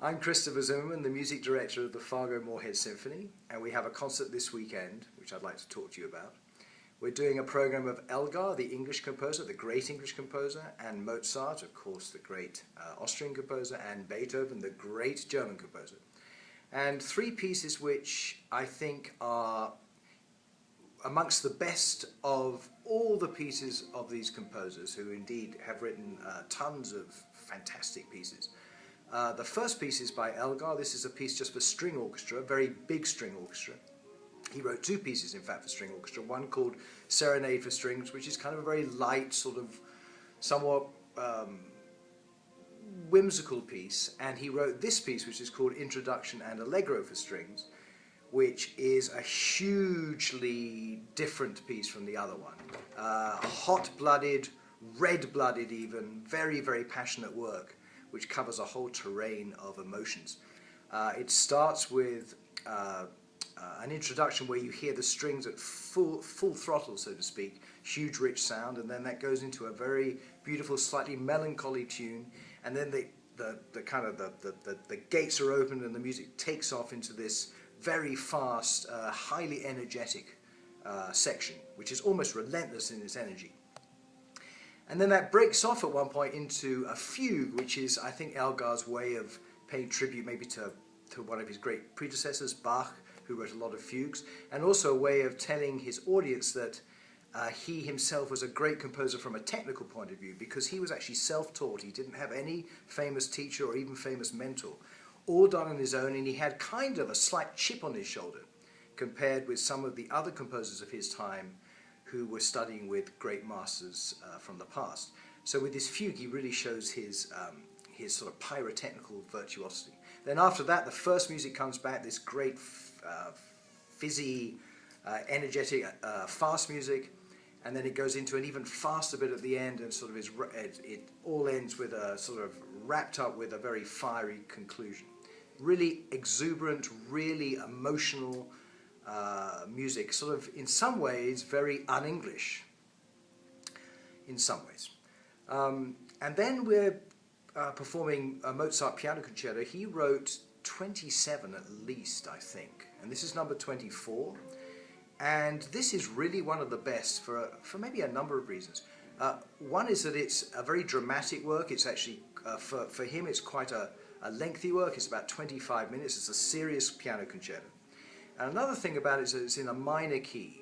I'm Christopher Zimmerman, the music director of the Fargo-Moorhead Symphony, and we have a concert this weekend, which I'd like to talk to you about. We're doing a program of Elgar, the English composer, the great English composer, and Mozart, of course, the great Austrian composer, and Beethoven, the great German composer. And three pieces which I think are amongst the best of all the pieces of these composers, who indeed have written tons of fantastic pieces. The first piece is by Elgar. This is a piece just for string orchestra, a very big string orchestra. He wrote two pieces, in fact, for string orchestra. One called Serenade for Strings, which is kind of a very light, sort of somewhat whimsical piece. And he wrote this piece, which is called Introduction and Allegro for Strings, which is a hugely different piece from the other one. Hot-blooded, red-blooded even, very, very passionate work, which covers a whole terrain of emotions. It starts with an introduction where you hear the strings at full throttle, so to speak, huge rich sound, and then that goes into a very beautiful, slightly melancholy tune, and then the gates are opened and the music takes off into this very fast, highly energetic section, which is almost relentless in its energy. And then that breaks off at one point into a fugue, which is, I think, Elgar's way of paying tribute maybe to one of his great predecessors, Bach, who wrote a lot of fugues, and also a way of telling his audience that he himself was a great composer from a technical point of view, because he was actually self-taught. He didn't have any famous teacher or even famous mentor, all done on his own, and he had kind of a slight chip on his shoulder compared with some of the other composers of his time who were studying with great masters from the past. So with this fugue, he really shows his sort of pyrotechnical virtuosity. Then after that, the first music comes back, this great fizzy, energetic, fast music, and then it goes into an even faster bit at the end, and sort of it all ends with a sort of wrapped up with a very fiery conclusion. Really exuberant, really emotional music, sort of in some ways very un-English, in some ways. And then we're performing a Mozart piano concerto. He wrote 27 at least, I think, and this is number 24. And this is really one of the best for maybe a number of reasons. One is that it's a very dramatic work. It's actually, for him, it's quite a lengthy work. It's about 25 minutes. It's a serious piano concerto. And another thing about it is that it's in a minor key.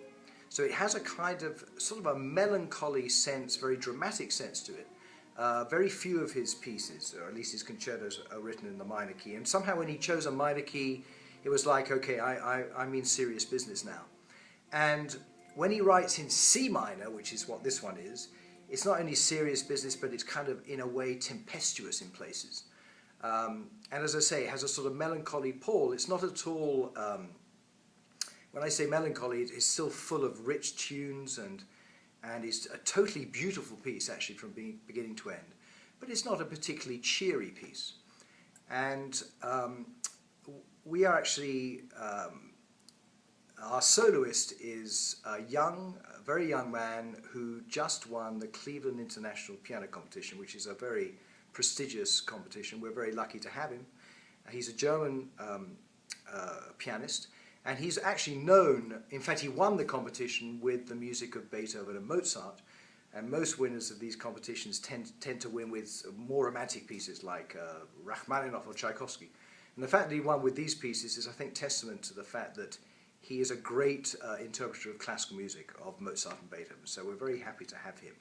So it has a kind of, sort of a melancholy sense, very dramatic sense to it. Very few of his pieces, or at least his concertos, are written in the minor key. And somehow when he chose a minor key, it was like, okay, I'm in serious business now. And when he writes in C minor, which is what this one is, it's not only serious business, but it's kind of, in a way, tempestuous in places. And as I say, it has a sort of melancholy pull. It's not at all, when I say melancholy, it's still full of rich tunes, and it's a totally beautiful piece, actually, from beginning to end. But it's not a particularly cheery piece. And we are actually... our soloist is a very young man who just won the Cleveland International Piano Competition, which is a very prestigious competition. We're very lucky to have him. He's a German pianist, and he's actually known, in fact he won the competition with the music of Beethoven and Mozart, and most winners of these competitions tend to win with more romantic pieces like Rachmaninoff or Tchaikovsky. And the fact that he won with these pieces is, I think, testament to the fact that he is a great interpreter of classical music, of Mozart and Beethoven, so we're very happy to have him.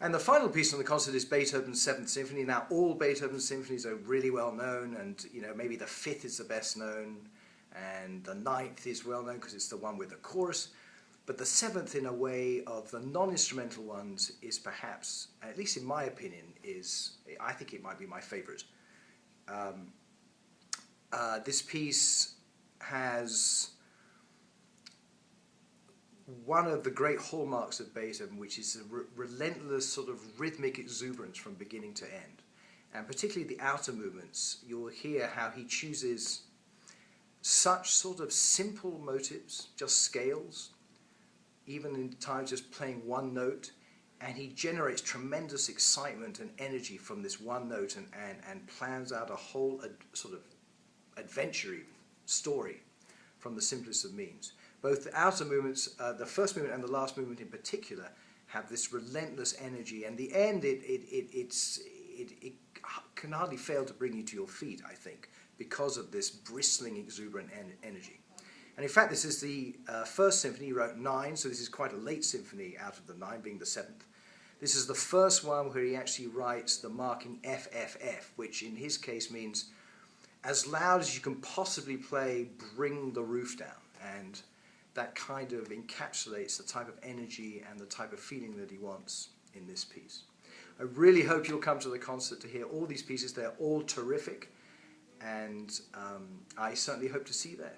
And the final piece on the concert is Beethoven's Seventh Symphony. Now, all Beethoven's symphonies are really well known, and maybe the fifth is the best known, and the ninth is well known because it's the one with the chorus. But the seventh, in a way, of the non-instrumental ones, is perhaps, at least in my opinion, I think it might be my favorite. This piece has one of the great hallmarks of Beethoven, which is a relentless sort of rhythmic exuberance from beginning to end. And particularly the outer movements, you'll hear how he chooses such sort of simple motives, just scales, even in times just playing one note, and he generates tremendous excitement and energy from this one note, and plans out a whole sort of adventure story from the simplest of means. Both the outer movements, the first movement and the last movement in particular, have this relentless energy, and the end, it can hardly fail to bring you to your feet, I think, because of this bristling, exuberant energy. And in fact, this is the first symphony. He wrote 9, so this is quite a late symphony out of the 9, being the 7th. This is the first one where he actually writes the marking FFF, which in his case means as loud as you can possibly play, bring the roof down. And that kind of encapsulates the type of energy and the type of feeling that he wants in this piece. I really hope you'll come to the concert to hear all these pieces. They're all terrific, and I certainly hope to see you there.